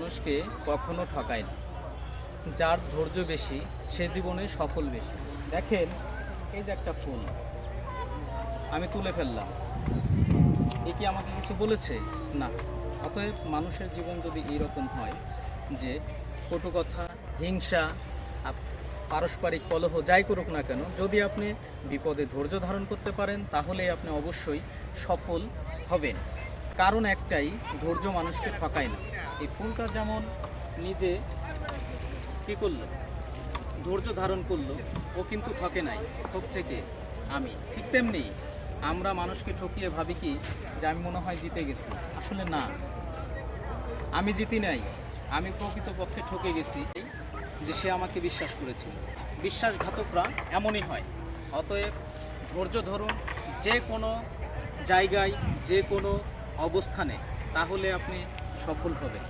মানুষকে কখনো ঠকায় না। যার ধৈর্য বেশি সে জীবনে সফল বেশি। দেখেন, এই যে একটা ফুল আমি তুলে ফেললাম, এ কি আমাকে কিছু বলেছে? না। অতএব মানুষের জীবন যদি এইরকম হয় যে কটু কথা, হিংসা, পারস্পরিক কলহ যাই করুক না কেন, যদি আপনি বিপদে ধৈর্য ধারণ করতে পারেন তাহলে আপনি অবশ্যই সফল হবেন। কারণ একটাই, ধৈর্য মানুষকে ঠকায় না। এই ফুলটা যেমন নিজে কী করলো, ধৈর্য ধারণ করলো, ও কিন্তু ঠকে নাই। ঠকছে কে? আমি। ঠিক তেমনি আমরা মানুষকে ঠকিয়ে ভাবি কি যে আমি মনে হয় জিতে গেছি। আসলে না, আমি জিতি নাই, আমি প্রকৃতপক্ষে ঠকে গেছি যে সে আমাকে বিশ্বাস করেছিল। বিশ্বাসঘাতকরা এমনই হয়। অতএব ধৈর্য ধরুন যে কোনো জায়গায়, যে কোনো অবস্থানে, তাহলে আপনি সফল হবেন।